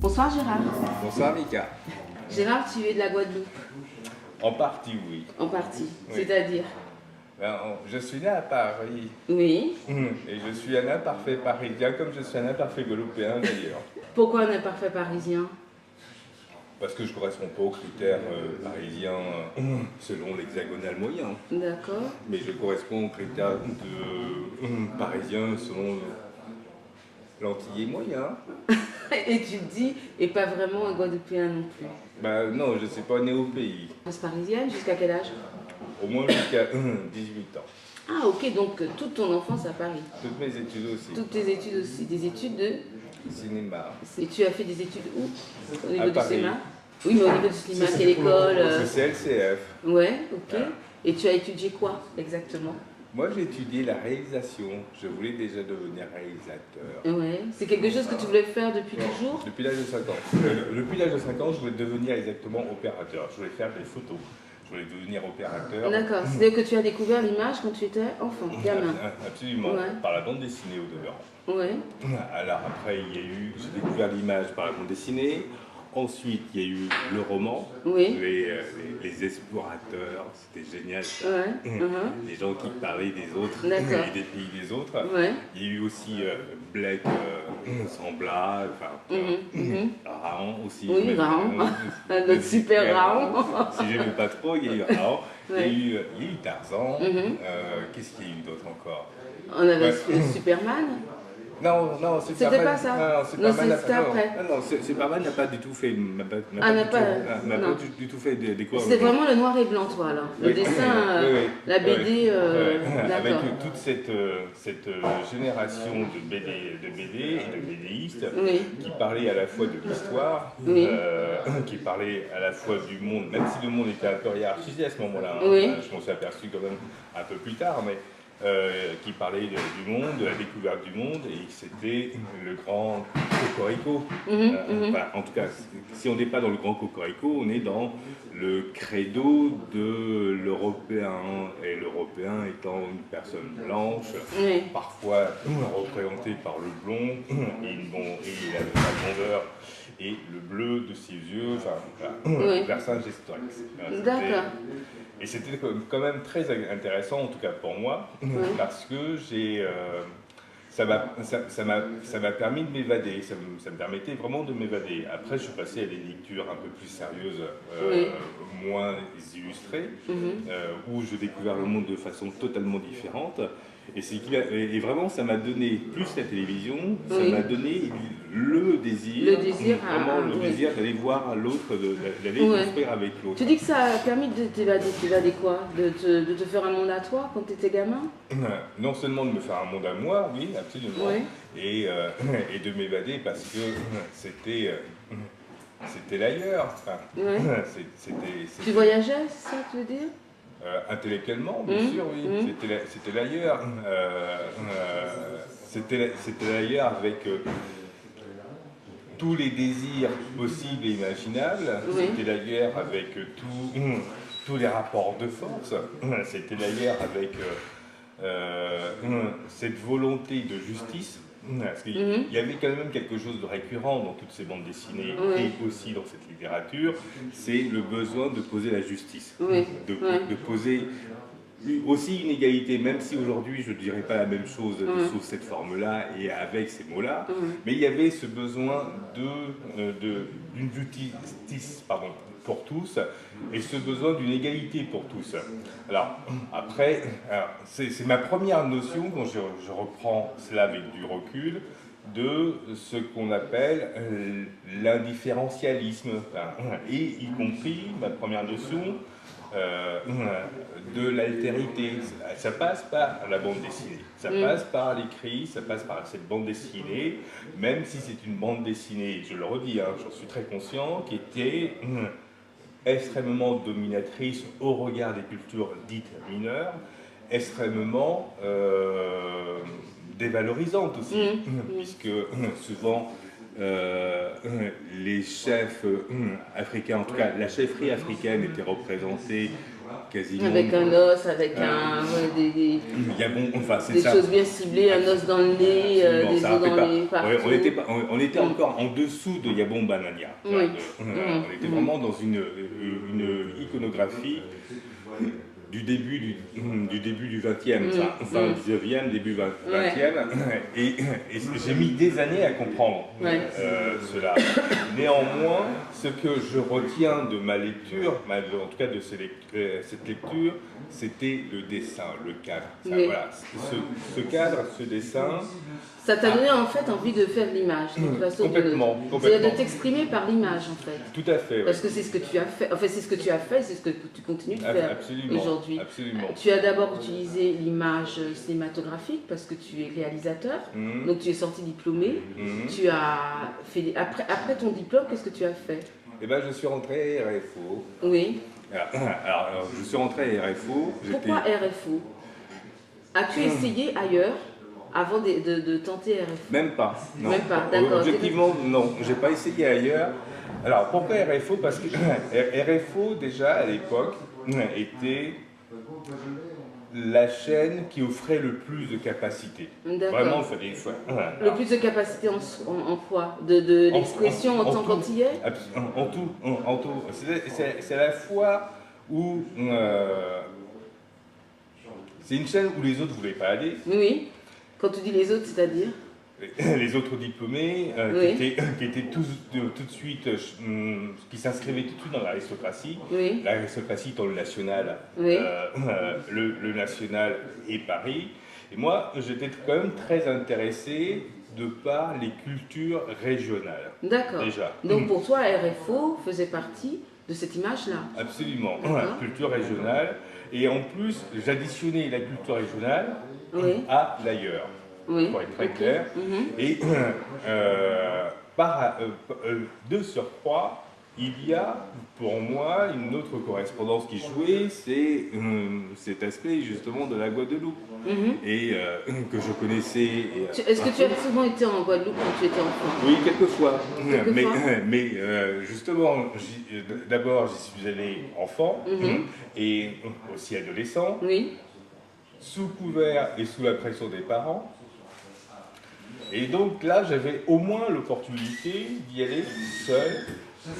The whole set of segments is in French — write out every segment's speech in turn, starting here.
Bonsoir Gérard. Bonsoir Mika. Gérard, tu es de la Guadeloupe? En partie, oui. En partie, Oui. c'est-à-dire? Je suis né à Paris Oui. et je suis un imparfait parisien comme je suis un imparfait guadeloupéen d'ailleurs. Pourquoi un imparfait parisien? Parce que je ne correspond pas aux critères parisiens selon l'hexagonal moyen. D'accord. Mais je corresponds aux critères parisiens selon l'antillais moyen. Et tu te dis, et pas vraiment un Guadeloupéen non plus. Non, je ne suis pas né au pays. Classe parisienne, jusqu'à quel âge? Au moins jusqu'à 18 ans. Ah ok, donc toute ton enfance à Paris. Toutes mes études aussi. Toutes tes études aussi. Des études de... Cinéma. Et tu as fait des études où? Au niveau À du Paris. cinéma? Oui, mais au niveau du cinéma, quelle école? C'est CLCF. Ouais, ok. Ah. Et tu as étudié quoi exactement? Moi, j'ai étudié la réalisation. Je voulais déjà devenir réalisateur. Ouais. C'est quelque chose que tu voulais faire depuis toujours? Depuis l'âge de 5 ans. Depuis l'âge de 5 ans, je voulais devenir exactement opérateur. Je voulais faire des photos. Je voulais devenir opérateur. D'accord. C'est-à-dire que tu as découvert l'image quand tu étais enfant, gamin? Absolument. Ouais. Par la bande dessinée au demeurant. Ouais. Alors après, j'ai découvert l'image par la bande dessinée. Ensuite, il y a eu le roman, Oui. les explorateurs, c'était génial ça. Ouais. Les gens qui parlaient des autres D'accord. et des pays des autres. Ouais. Il y a eu aussi Black Sambla, enfin, Raon aussi. Oui, mais- Raon. euh, Notre super Raon. Si j'aimais pas trop, il y a eu Raon. Ouais. Il y a eu Tarzan. Qu'est-ce qu'il y a eu d'autre encore? On avait Ouais. Superman. Non, C'était pas ça? Non, c'était après. Non, Superman n'a pas du tout fait. N'a pas non. du tout fait des cours. C'était vraiment le noir et blanc, toi, alors. Le Oui. dessin, Oui. la BD, Avec d'accord. toute cette génération de BD et de BDistes Oui. qui parlaient à la fois de l'histoire, Oui. qui parlaient à la fois du monde, même si le monde était un peu hiérarchisé à ce moment-là. Hein. Oui. Je m'en suis aperçu quand même un peu plus tard, mais qui parlait du monde, de la découverte du monde, et c'était le grand cocorico. Enfin, en tout cas, si on n'est pas dans le grand cocorico, on est dans le credo de l'Européen, et l'Européen étant une personne blanche, Oui. parfois représentée par le blond, et la blondeur, et le bleu de ses yeux, enfin, voilà, Oui. Vercingétorix. D'accord. Et c'était quand même très intéressant, en tout cas pour moi, parce que ça m'a permis de m'évader, ça me permettait vraiment de m'évader. Après, je suis passé à des lectures un peu plus sérieuses, moins illustrées, où je découvrais le monde de façon totalement différente. Et vraiment, ça m'a donné plus la télévision, ça m'a donné le désir, vraiment le désir d'aller voir l'autre, d'aller construire avec l'autre. Tu dis que ça a permis de t'évader quoi? De te faire un monde à toi quand tu étais gamin? Non seulement de me faire un monde à moi, oui, absolument, Oui. et de m'évader parce que c'était l'ailleurs. Enfin, Ouais. c'était Tu voyageais, c'est ça que tu veux dire? intellectuellement, bien sûr, oui. C'était l'ailleurs. C'était l'ailleurs avec tous les désirs possibles et imaginables. Oui. C'était l'ailleurs avec tous les rapports de force. C'était l'ailleurs avec cette volonté de justice. Parce qu'il y avait quand même quelque chose de récurrent dans toutes ces bandes dessinées et aussi dans cette littérature, c'est le besoin de poser la justice, de poser aussi une égalité, même si aujourd'hui je ne dirais pas la même chose sous cette forme-là et avec ces mots-là, mais il y avait ce besoin d'une justice, pour tous, et ce besoin d'une égalité pour tous. Alors, après, c'est ma première notion, quand je reprends cela avec du recul, de ce qu'on appelle l'indifférencialisme, et y compris ma première notion de l'altérité. Ça passe par la bande dessinée, ça passe par l'écrit, ça passe par cette bande dessinée, même si c'est une bande dessinée, je le redis, j'en suis très conscient, qui était extrêmement dominatrice au regard des cultures dites mineures, extrêmement dévalorisante aussi, puisque souvent les chefs africains, en tout cas la chefferie africaine était représentée quasiment. Avec un os, avec des choses bien ciblées, un os dans le nez, des os dans les partout. On était encore en dessous de Yabon Banania. On était vraiment dans une iconographie du début du 20e, fin du 19e, début 20e, et j'ai mis des années à comprendre cela. Néanmoins, ce que je retiens de ma lecture, en tout cas de cette lecture, c'était le dessin, le cadre. Voilà, ce cadre, ce dessin... Ça t'a donné en fait envie de faire l'image, complètement. C'est-à-dire de t'exprimer par l'image en fait. Tout à fait. Parce que c'est ce que tu as fait, enfin c'est ce que tu as fait, c'est ce que tu continues de faire aujourd'hui. Absolument. Tu as d'abord utilisé l'image cinématographique parce que tu es réalisateur, donc tu es sorti diplômé. Tu as fait après ton diplôme, qu'est-ce que tu as fait? Eh ben, je suis rentré à RFO. Oui. Alors, je suis rentré à RFO. Pourquoi RFO? As-tu essayé ailleurs avant de tenter RFO? Même pas. Non. Même pas, d'accord. Objectivement, non. J'ai pas essayé ailleurs. Alors, pourquoi RFO? Parce que RFO, déjà, à l'époque, était la chaîne qui offrait le plus de capacité. Vraiment, il fallait... Le plus de capacité en quoi? De l'expression en tant qu'antillais? En tout. C'est la fois où... c'est une chaîne où les autres ne voulaient pas aller. Oui. Quand tu dis les autres, c'est-à-dire? Les autres diplômés qui étaient tous tout de suite, qui s'inscrivaient tout de suite dans l'aristocratie. Oui. L'aristocratie étant le national, le national et Paris. Et moi, j'étais quand même très intéressé de par les cultures régionales. D'accord. Déjà. Donc pour toi, RFO faisait partie de cette image-là? Absolument. Culture régionale. Et en plus, j'additionnais la culture régionale à l'ailleurs. Pour être très clair. Et de surcroît, il y a pour moi une autre correspondance qui jouait, c'est cet aspect justement de la Guadeloupe. Et que je connaissais. Est-ce que tu as souvent été en Guadeloupe quand tu étais enfant? Oui, quelquefois. Mais justement, d'abord j'y suis allé enfant et aussi adolescent. Sous couvert et sous la pression des parents. Et donc là, j'avais au moins l'opportunité d'y aller seul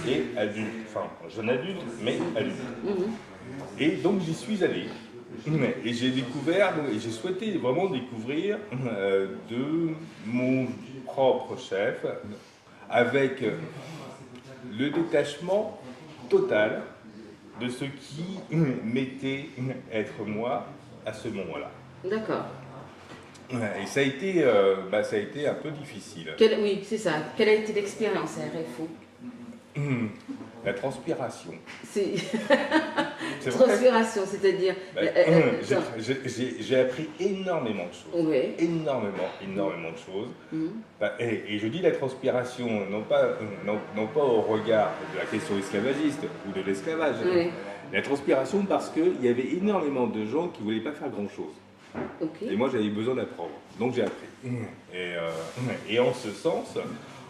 et adulte. Enfin, jeune adulte, mais adulte. Et donc j'y suis allé. Et j'ai découvert, et j'ai souhaité vraiment découvrir de mon propre chef, avec le détachement total de ce qui m'était être moi à ce moment-là. D'accord. Et ça a été un peu difficile. Oui, c'est ça. Quelle a été l'expérience à RFO? La transpiration. Transpiration, c'est-à-dire... J'ai appris énormément de choses. Énormément de choses. Et je dis la transpiration, non pas au regard de la question esclavagiste ou de l'esclavage. La transpiration parce qu'il y avait énormément de gens qui ne voulaient pas faire grand-chose. Et moi, j'avais besoin d'apprendre. Donc, j'ai appris. Et en ce sens,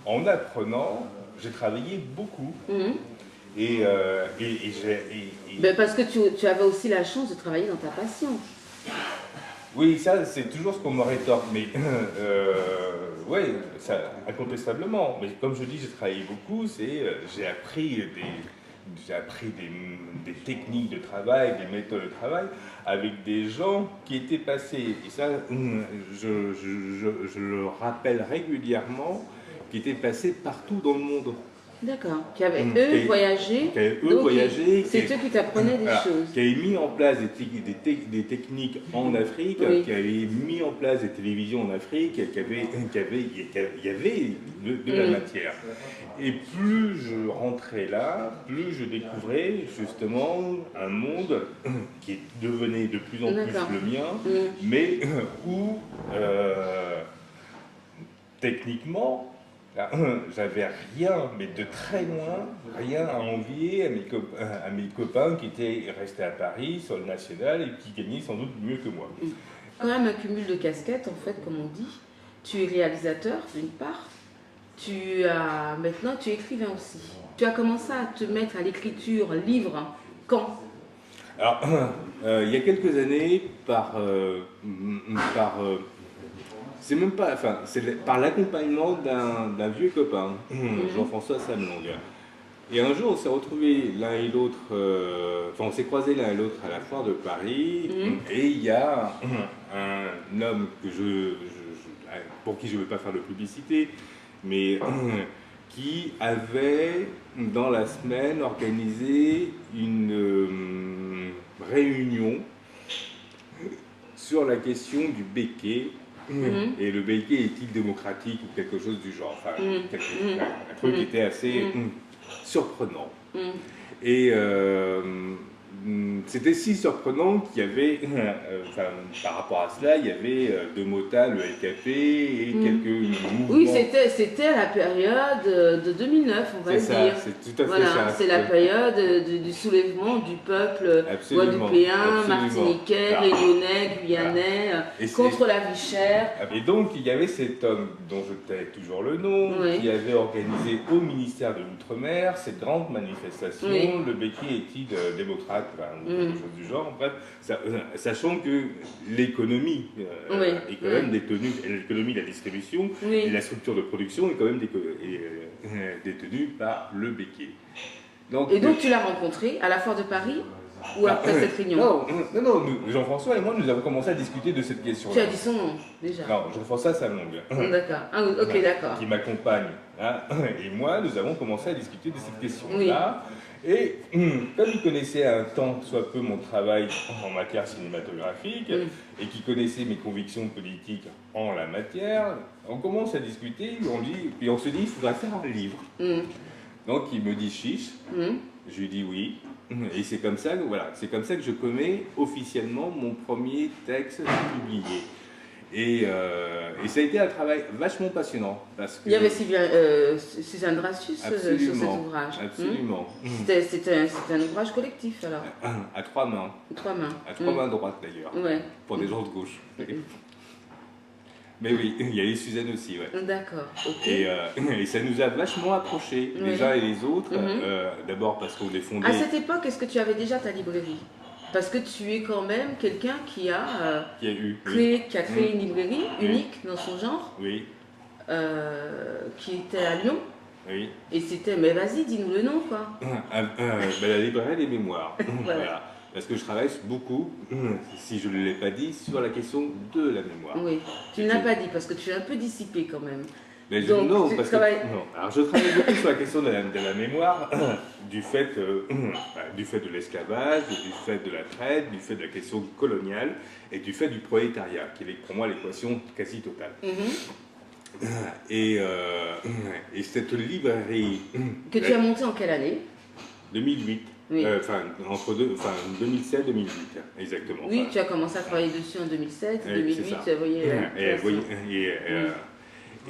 en apprenant, j'ai travaillé beaucoup. Parce que tu avais aussi la chance de travailler dans ta passion. Oui, ça, c'est toujours ce qu'on me rétorque. Mais, oui, incontestablement. Mais comme je dis, j'ai travaillé beaucoup. J'ai appris des techniques de travail, des méthodes de travail avec des gens qui étaient passés, et ça je le rappelle régulièrement, qui étaient passés partout dans le monde. D'accord, qui avaient voyagé. C'est eux qui t'apprenaient des choses. Qui avaient mis en place des techniques en Afrique, qui avaient mis en place des télévisions en Afrique, il y avait de la matière. Et plus je rentrais là, plus je découvrais justement un monde qui devenait de plus en plus le mien, mais où techniquement, j'avais rien, mais de très loin, rien à envier à mes copains qui étaient restés à Paris sur le national et qui gagnaient sans doute mieux que moi. Quand même un cumul de casquettes, en fait, comme on dit. Tu es réalisateur, d'une part. Maintenant, tu es écrivain aussi. Tu as commencé à te mettre à l'écriture, livre, quand? Alors, il y a quelques années, c'est même pas, enfin, c'est par l'accompagnement d'un vieux copain, Jean-François Samelong. Et un jour, on s'est retrouvés l'un et l'autre, enfin, on s'est croisés l'un et l'autre à la foire de Paris, et il y a un homme pour qui je ne veux pas faire de publicité, mais qui avait, dans la semaine, organisé une réunion sur la question du béquet. Et le béquet est-il démocratique ou quelque chose du genre, enfin, un truc qui était assez surprenant. Et c'était si surprenant qu'il y avait, par rapport à cela, il y avait Demota, le LKP et quelques mouvements. Oui, c'était à la période de 2009, on va dire. C'est tout à fait voilà, ça. C'est la période du soulèvement du peuple guadeloupéen, martiniquais, réunionnais, guyanais, contre la vie chère. Et donc, il y avait cet homme dont je tais toujours le nom, qui avait organisé au ministère de l'Outre-mer cette grande manifestation, le béquet est-il démocrate, ou quelque chose du genre, bref, sachant que l'économie est quand même détenue, l'économie de la distribution et la structure de production est quand même détenue par le béquet. Et donc tu l'as rencontré à la foire de Paris ou après cette réunion? Non, Jean-François et moi, nous avons commencé à discuter de cette question. Tu as dit son nom, déjà? Non, Jean-François Samelong. D'accord, ok, d'accord. Qui m'accompagne. Et moi, nous avons commencé à discuter de cette question-là. Et comme il connaissait un tant soit peu mon travail en matière cinématographique et qui connaissait mes convictions politiques en la matière, on commence à discuter, puis on se dit, il faudra faire un livre. Donc il me dit chiche, je lui dis oui, et c'est comme ça que je commets officiellement mon premier texte publié. Et ça a été un travail vachement passionnant. Parce que il y avait Suzanne Dracius sur cet ouvrage. Absolument. C'était un ouvrage collectif alors? À trois mains. À trois mains droites d'ailleurs, pour des gens de gauche. Mais oui, il y avait Suzanne aussi, D'accord, ok. Et ça nous a vachement approchés, les uns et les autres. D'abord parce qu'on est fondé... À cette époque, est-ce que tu avais déjà ta librairie? Parce que tu es quand même quelqu'un qui a créé une librairie unique dans son genre, qui était à Lyon. Oui. Et c'était, mais vas-y, dis-nous le nom, quoi. La librairie des mémoires. Voilà. Parce que je travaille beaucoup, si je ne l'ai pas dit, sur la question de la mémoire. Oui, tu ne l'as pas dit parce que tu es un peu dissipé quand même. Mais non, parce que alors je travaille beaucoup sur la question de la mémoire, du fait de l'esclavage, du fait de la traite, du fait de la question coloniale et du fait du prolétariat, qui est pour moi l'équation quasi totale. Et cette librairie... Que tu as montée en quelle année? 2008. Entre 2007 et 2008, exactement. Oui, tu as commencé à travailler dessus en 2007, 2008,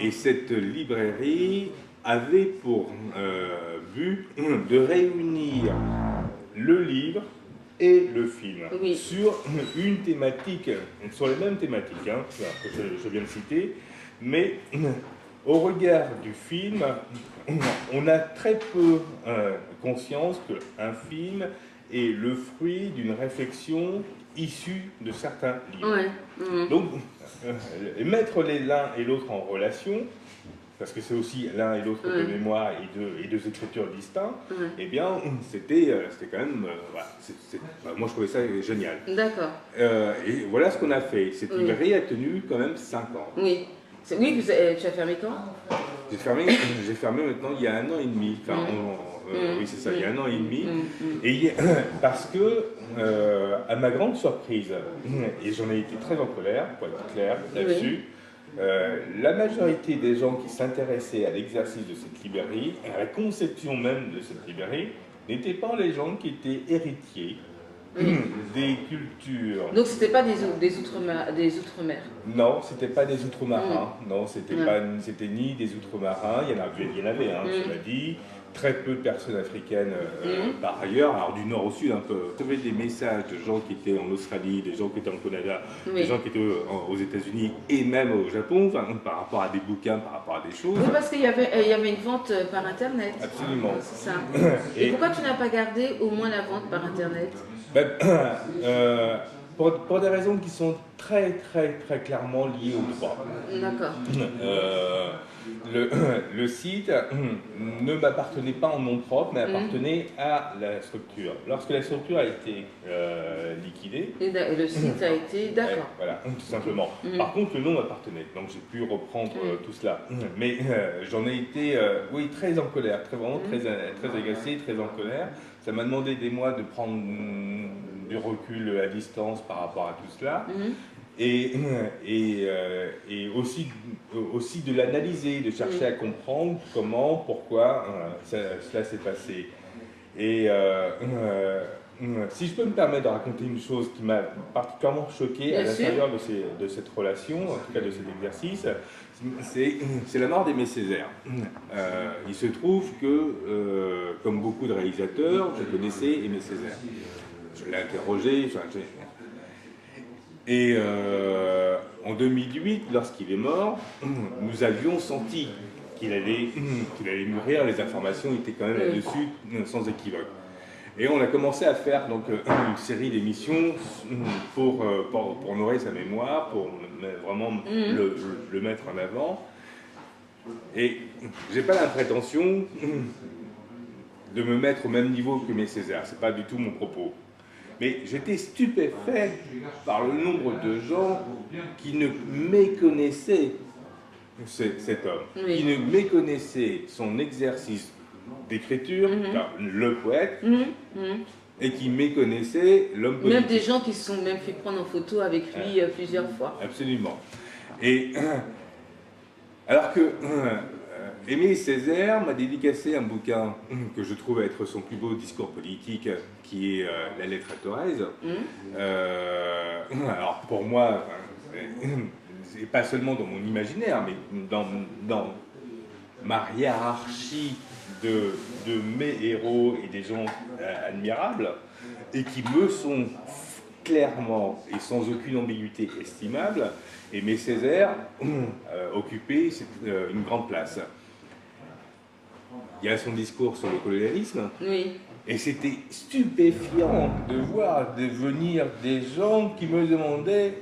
et cette librairie avait pour but de réunir le livre et le film sur une thématique, sur les mêmes thématiques que je viens de citer, mais au regard du film, on a très peu conscience qu'un film est le fruit d'une réflexion issue de certains livres. Donc, mettre l'un et l'autre en relation, parce que c'est aussi l'un et l'autre de mémoire et deux écritures distinctes, eh bien, c'était quand même... moi, je trouvais ça génial. D'accord. Et voilà ce qu'on a fait. Cette librairie a tenu quand même 5 ans. Oui, tu as fermé quand? J'ai fermé maintenant il y a 1 an et demi. Oui, c'est ça, il y a 1 an et demi. Et parce que, à ma grande surprise, et j'en ai été très en colère, pour être clair là-dessus, la majorité des gens qui s'intéressaient à l'exercice de cette librairie, à la conception même de cette librairie, n'étaient pas les gens qui étaient héritiers des cultures. Donc c'était pas des outre-mer? Non, c'était pas des outre-marins. Non, c'était ni des outre-marins. Il y en avait, cela dit. Très peu de personnes africaines par ailleurs, alors du nord au sud un peu. Je recevais des messages de gens qui étaient en Australie, des gens qui étaient en Canada, des gens qui étaient aux États-Unis et même au Japon, par rapport à des bouquins, par rapport à des choses. Oui, parce qu'il y avait une vente par Internet. Absolument. C'est ça. Et pourquoi tu n'as pas gardé au moins la vente par Internet? Ben, pour des raisons qui sont très clairement liées au droit. D'accord. Le site ne m'appartenait pas en nom propre, mais appartenait à la structure. Lorsque la structure a été liquidée... Et le site a été... D'accord. Voilà, tout simplement. Par contre, le nom m'appartenait, donc j'ai pu reprendre tout cela. Mais j'en ai été, oui, très en colère, vraiment très agacé, très en colère. Ça m'a demandé des mois de prendre du recul à distance par rapport à tout cela. Et aussi de l'analyser, de chercher à comprendre comment, pourquoi cela s'est passé. Et si je peux me permettre de raconter une chose qui m'a particulièrement choqué à l'intérieur de cette relation, en tout cas de cet exercice, c'est la mort d'Aimé Césaire. Il se trouve que, comme beaucoup de réalisateurs, je connaissais Aimé Césaire. Je l'ai interrogé, et en 2008, lorsqu'il est mort, nous avions senti qu'il allait mourir, les informations étaient quand même là-dessus, sans équivoque. Et on a commencé à faire donc une série d'émissions pour honorer sa mémoire, pour vraiment le mettre en avant. Et j'ai pas la prétention de me mettre au même niveau que Aimé Césaire, c'est pas du tout mon propos. Mais j'étais stupéfait par le nombre de gens qui ne méconnaissaient cet homme, qui ne méconnaissaient son exercice d'écriture, le poète, et qui méconnaissaient l'homme politique. Même des gens qui se sont même fait prendre en photo avec lui plusieurs fois. Absolument. Et alors que Aimé Césaire m'a dédicacé un bouquin que je trouve être son plus beau discours politique, qui est La lettre à Thorez. Alors pour moi, et pas seulement dans mon imaginaire, mais dans ma hiérarchie de mes héros et des gens admirables, et qui me sont clairement et sans aucune ambiguïté estimables, Aimé Césaire occupait une grande place. Il y a son discours sur le colonialisme, et c'était stupéfiant de voir venir des gens qui me demandaient: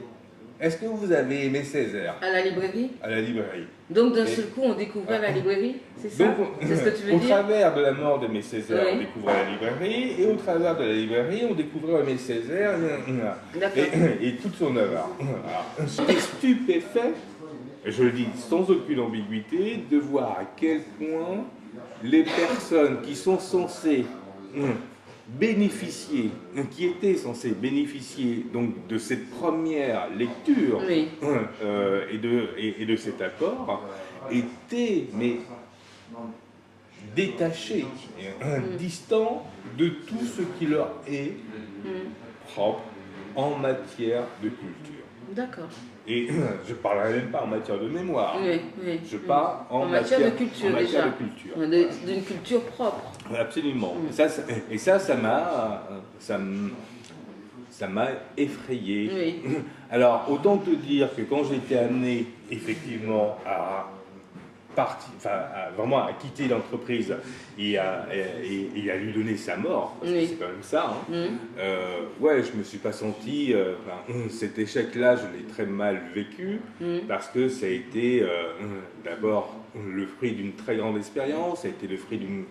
est-ce que vous avez aimé Césaire? À la librairie? À la librairie. Donc d'un seul coup, on découvrait la librairie, c'est ça? C'est ce que tu veux dire? Au travers de la mort d'Aimé Césaire, on découvrait la librairie, et au travers de la librairie, on découvrait Aimé Césaire et toute son œuvre. J'étais stupéfait, je le dis sans aucune ambiguïté, de voir à quel point les personnes qui sont censées bénéficier, qui étaient censées bénéficier donc de cette première lecture et de cet accord, étaient détachés, distants de tout ce qui leur est propre en matière de culture. D'accord. Et je ne parlerai même pas en matière de mémoire. Je parle en matière de culture, déjà. D'une culture propre. Absolument. Et ça m'a effrayé. Alors, autant te dire que quand j'étais amené, effectivement, à vraiment à quitter l'entreprise et à lui donner sa mort, parce que c'est quand même ça, je me suis pas senti, cet échec-là, je l'ai très mal vécu, parce que ça a été d'abord le fruit d'une très grande expérience, ça a été le fruit d'une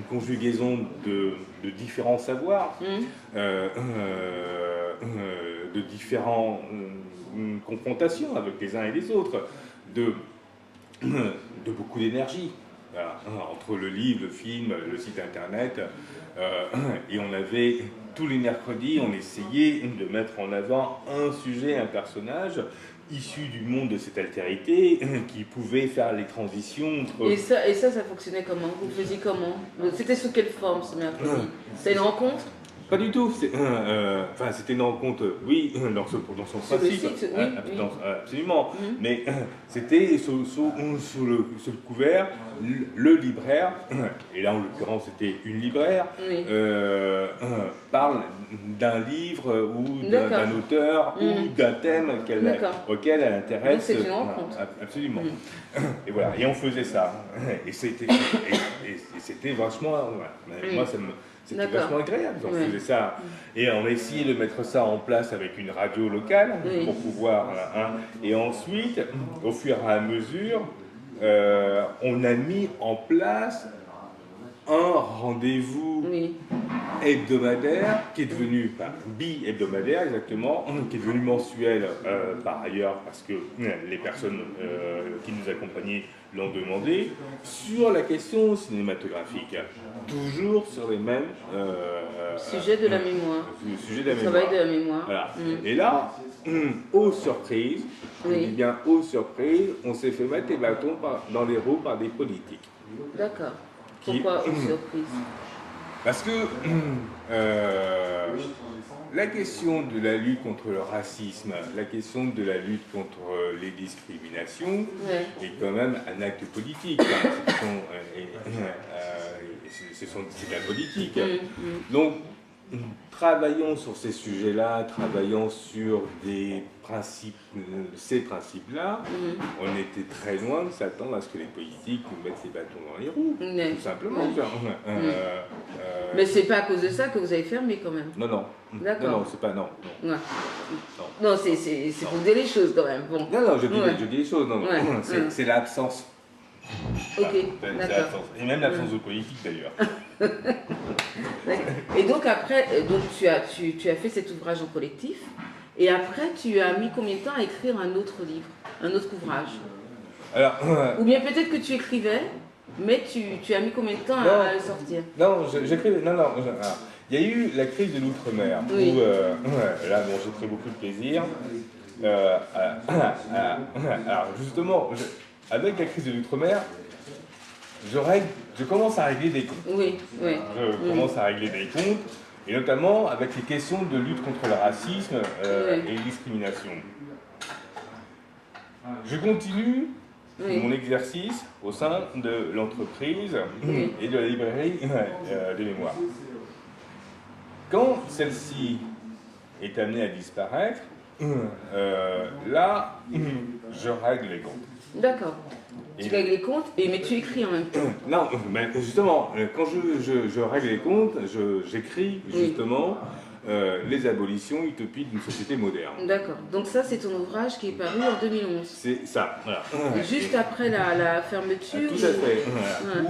conjugaison de différents savoirs, de différentes confrontations avec les uns et les autres, de beaucoup d'énergie, entre le livre, le film, le site internet, et on avait, tous les mercredis, on essayait de mettre en avant un sujet, un personnage, issu du monde de cette altérité, qui pouvait faire les transitions entre... Et ça fonctionnait comment? Vous faisiez comment? C'était sous quelle forme ce mercredi? C'était une rencontre? Pas du tout. C'était une rencontre, oui, dans son principe. Site, absolument. Mais c'était sous le couvert, le libraire, et là en l'occurrence c'était une libraire, parle d'un livre ou d'un auteur ou d'un thème auquel elle intéresse. Donc c'est une rencontre. Absolument. Et voilà. Et on faisait ça. Et c'était vachement. Moi, C'était vachement agréable. On faisait ça. Et on a essayé de mettre ça en place avec une radio locale pour pouvoir... et ensuite, au fur et à mesure, on a mis en place un rendez-vous hebdomadaire qui est devenu, bi-hebdomadaire exactement, qui est devenu mensuel par ailleurs parce que les personnes qui nous accompagnaient l'ont demandé, sur la question cinématographique. Toujours sur les mêmes... sujet de la mémoire. Sujet de la mémoire. Travail de la mémoire. Voilà. Et là, aux surprises, aux surprises, on s'est fait mettre les bâtons dans les roues par des politiques. D'accord. Pourquoi aux surprises? Parce que la question de la lutte contre le racisme, la question de la lutte contre les discriminations est quand même un acte politique. C'est de la politique. Donc, travaillons sur ces sujets-là, travaillons sur ces principes-là. On était très loin de s'attendre à ce que les politiques nous mettent les bâtons dans les roues, tout simplement. Mais c'est pas à cause de ça que vous avez fermé quand même. Non. D'accord. Non, c'est pas non. Non, c'est pour dire les choses quand même. Bon. Non, je dis les choses. Non. C'est l'absence. Ok, d'accord. Et même l'absence de politique d'ailleurs. Et donc après, tu as fait cet ouvrage en collectif, et après tu as mis combien de temps à écrire un autre livre, un autre ouvrage? Alors, ou bien peut-être que tu écrivais, mais tu as mis combien de temps à le sortir? Non, j'écrivais. Non. Il y a eu la crise de l'outre-mer, où là, j'ai pris beaucoup de plaisir. Alors justement, avec la crise de l'outre-mer, je commence à régler des comptes. Je commence à régler des comptes, et notamment avec les questions de lutte contre le racisme et les discriminations. Je continue mon exercice au sein de l'entreprise et de la librairie des mémoires. Quand celle-ci est amenée à disparaître, là, je règle les comptes. D'accord. Tu règles les comptes, mais tu écris en même temps. Non, mais justement, quand je règle les comptes, j'écris justement les abolitions utopies d'une société moderne. D'accord. Donc ça, c'est ton ouvrage qui est paru en 2011. C'est ça, voilà. Juste après la fermeture. Tout à fait.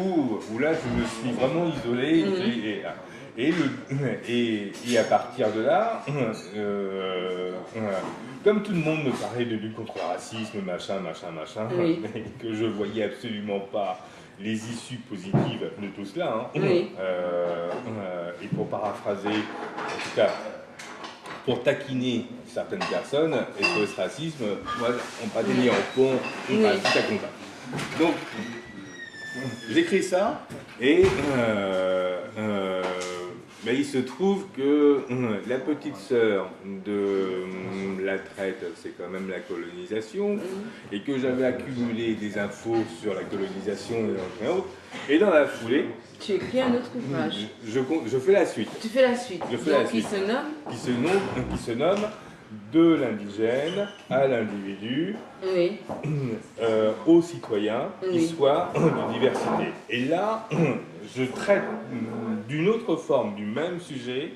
Où là, je me suis vraiment isolé. Et à partir de là, comme tout le monde me parlait de lutte contre le racisme, machin, mais que je voyais absolument pas les issues positives de tout cela, et pour paraphraser, en tout cas, pour taquiner certaines personnes, SOS Racisme, moi, on pas dénié en pont, on pas tout à combat. Donc, j'écris ça, et il se trouve que la petite sœur de la traite, c'est quand même la colonisation, et que j'avais accumulé des infos sur la colonisation et autres, et dans la foulée, tu écris un autre ouvrage. Je fais la suite. Tu fais la suite. Qui se nomme De l'indigène à l'individu, au citoyen, histoire de diversité. Et là, je traite d'une autre forme du même sujet,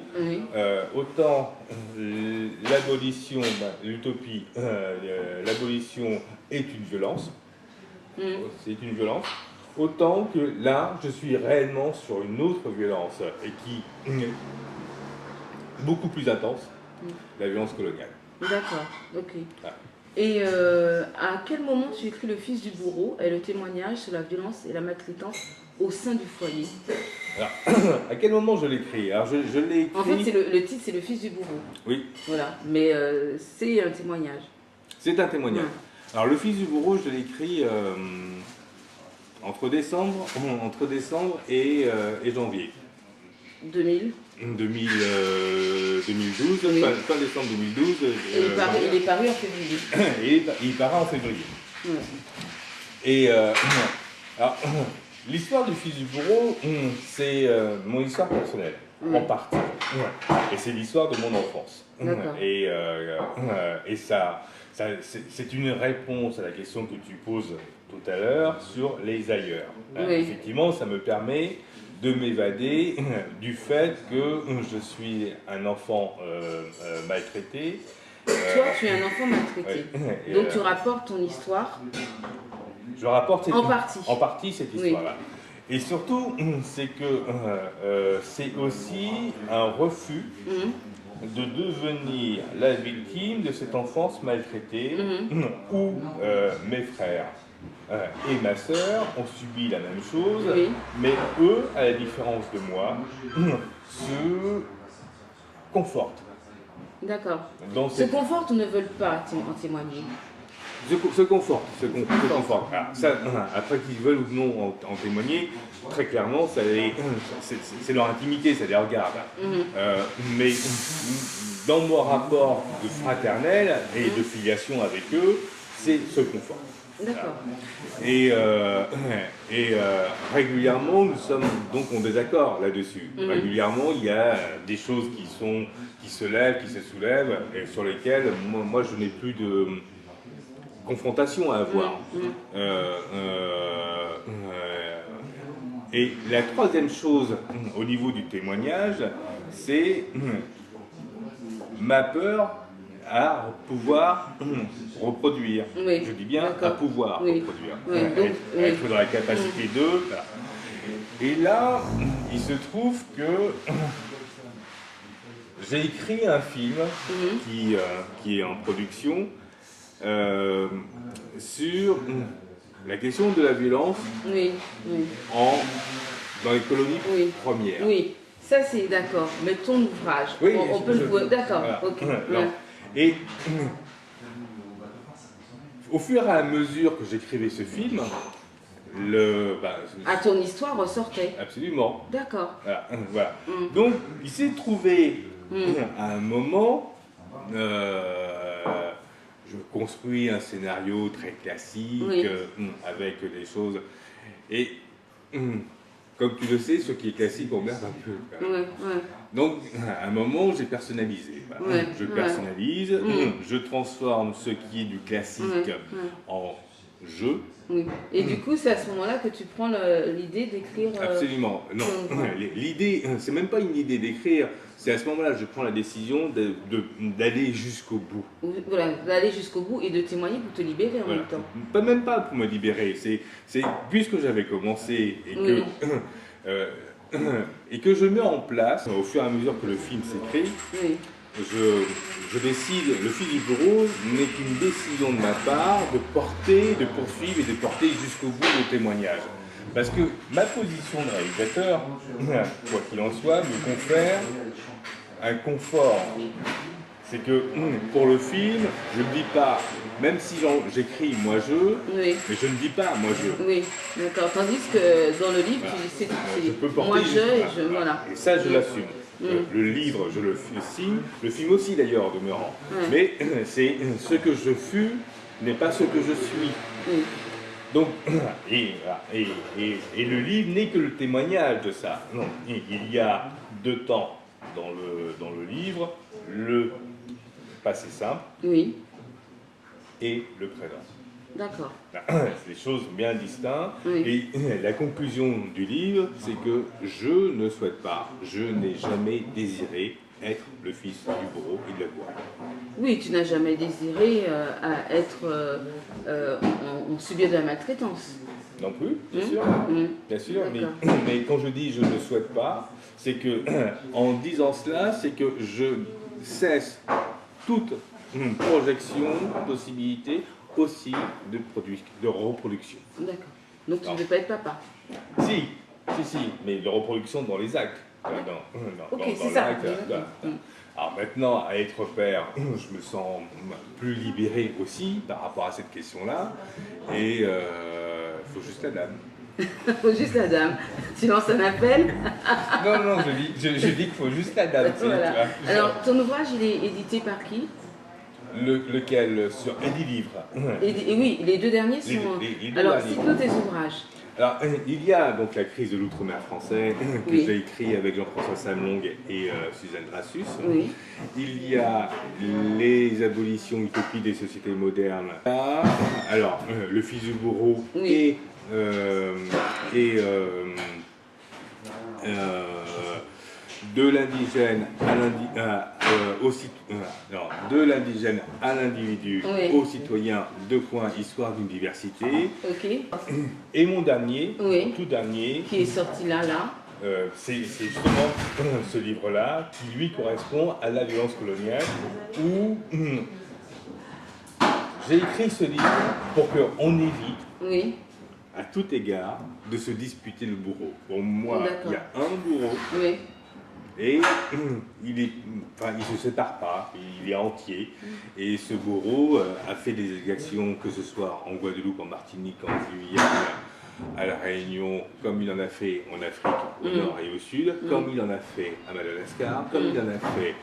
autant l'abolition, l'utopie, l'abolition est une violence, c'est une violence, autant que là, je suis réellement sur une autre violence, et qui est beaucoup plus intense, la violence coloniale. D'accord, ok. Et à quel moment tu écris Le fils du bourreau et le témoignage sur la violence et la maltraitance au sein du foyer? Alors, à quel moment je l'écris? Alors, je l'ai écrit... En fait, le titre, c'est Le fils du bourreau. Oui. Voilà, mais c'est un témoignage. C'est un témoignage. Alors, Le fils du bourreau, je l'ai écrit entre décembre et janvier. 2012, fin décembre 2012. Il est paru en février. Il paraît en février. Et alors, l'histoire du fils du bourreau, c'est mon histoire personnelle, en partie. Et c'est l'histoire de mon enfance. Et ça c'est une réponse à la question que tu poses tout à l'heure sur les ailleurs. Effectivement, ça me permet de m'évader du fait que je suis un enfant maltraité. Toi, tu es un enfant maltraité. Ouais. Donc tu rapportes ton histoire. Je rapporte en partie cette histoire-là. Oui. Et surtout, c'est que c'est aussi un refus de devenir la victime de cette enfance maltraitée où mes frères et ma sœur ont subi la même chose, mais eux, à la différence de moi, se confortent. D'accord. Se confortent ou ne veulent pas en témoigner? Se confortent. Après qu'ils veulent ou non en témoigner, très clairement, c'est leur intimité, ça les regarde. Mais dans mon rapport de fraternel et de filiation avec eux, c'est se confortent. D'accord. Et régulièrement, nous sommes donc en désaccord là-dessus. Régulièrement, il y a des choses qui se lèvent, qui se soulèvent, et sur lesquelles moi je n'ai plus de confrontation à avoir. Et la troisième chose au niveau du témoignage, c'est ma peur à pouvoir reproduire. Oui. Je dis bien à pouvoir reproduire. Être dans la capacité de... Et là, il se trouve que j'ai écrit un film qui est en production sur la question de la violence dans les colonies premières. Oui, ça c'est d'accord. Mais ton ouvrage, on peut le voir. D'accord, voilà. Et au fur et à mesure que j'écrivais ce film, ton histoire ressortait. Absolument. D'accord. Voilà. Donc, il s'est trouvé à un moment, je construis un scénario très classique, avec des choses. Et comme tu le sais, ce qui est classique, on merde un peu. Donc, à un moment, j'ai personnalisé. Je personnalise, je transforme ce qui est du classique en jeu. Et du coup, c'est à ce moment-là que tu prends l'idée d'écrire... Absolument. Non, l'idée, c'est même pas une idée d'écrire, c'est à ce moment-là que je prends la décision d'aller jusqu'au bout. Voilà, d'aller jusqu'au bout et de témoigner pour te libérer en même temps. Même pas pour me libérer, c'est puisque j'avais commencé et que je mets en place, au fur et à mesure que le film s'écrit, je décide, le fil du bureau n'est qu'une décision de ma part de poursuivre et de porter jusqu'au bout le témoignage. Parce que ma position de réalisateur, quoi qu'il en soit, me confère un confort. C'est que pour le film, je ne dis pas, même si j'écris moi je, mais je ne dis pas moi je. Oui, d'accord. Tandis que dans le livre, tu dis c'est moi je et je. Voilà. Et ça, je l'assume. Le livre, je le signe, le film aussi d'ailleurs demeurant. Mais c'est ce que je fus n'est pas ce que je suis. Donc, et le livre n'est que le témoignage de ça. Non, il y a deux temps dans le livre, le passé simple et le présent. D'accord. C'est des choses bien distinctes. Et la conclusion du livre, c'est que je ne souhaite pas, je n'ai jamais désiré être le fils du bourreau et de la gloire. Oui, tu n'as jamais désiré subir de la maltraitance. Non plus, bien sûr. Bien sûr, mais quand je dis je ne souhaite pas, c'est que en disant cela, c'est que je cesse toute projection, possibilité aussi de reproduction. D'accord. Donc tu ne veux pas être papa? Si, mais de reproduction dans les actes. C'est ça. Alors maintenant, à être père, je me sens plus libéré aussi par rapport à cette question-là. Et il faut juste la dame. Il faut juste la dame. Tu lances un appel? Non, je dis qu'il faut juste la dame. Voilà. Alors, ton ouvrage, il est édité par qui? Lequel? Sur Edilivre. Oui, les deux derniers sont... Alors, cite-nous tes ouvrages. Alors, il y a donc La crise de l'outre-mer français, que j'ai écrit avec Jean-François Samlong et Suzanne Drassus. Il y a Les abolitions utopies des sociétés modernes. Alors, Le fils du bourreau et de l'indigène à l'individu, au citoyen, histoire d'une diversité. Okay. Et mon dernier, tout dernier, qui est sorti là. C'est justement ce livre-là qui lui correspond à la violence coloniale, où j'ai écrit ce livre pour qu'on évite, à tout égard, de se disputer le bourreau. Pour moi, il y a un bourreau. Et il ne se sépare pas, il est entier. Et ce bourreau a fait des exactions, que ce soit en Guadeloupe, en Martinique, en Guyane, à La Réunion, comme il en a fait en Afrique, au nord et au sud, comme il en a fait à Madagascar, comme il en a fait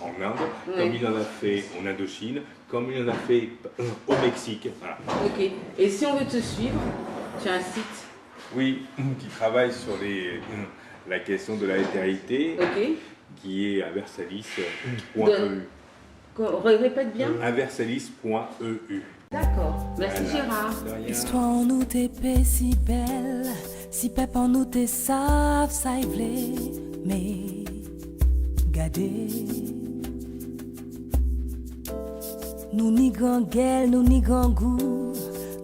en Inde, comme il en a fait en Indochine, comme il en a fait au Mexique. Voilà. Ok. Et si on veut te suivre, tu as un site? Oui, qui travaille sur la question de la altérité, qui est à versalis.eu. Répète bien. À versalis.eu. D'accord. Merci Gérard. Histoire nous t'es si belle, si pep en nous t'es savent, ça y v'lait, mais gardez. Nous ni grand gueule, nous ni grand goût,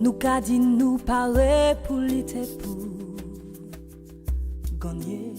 nous qu'a dit nous paraît pour l'été pour gagner.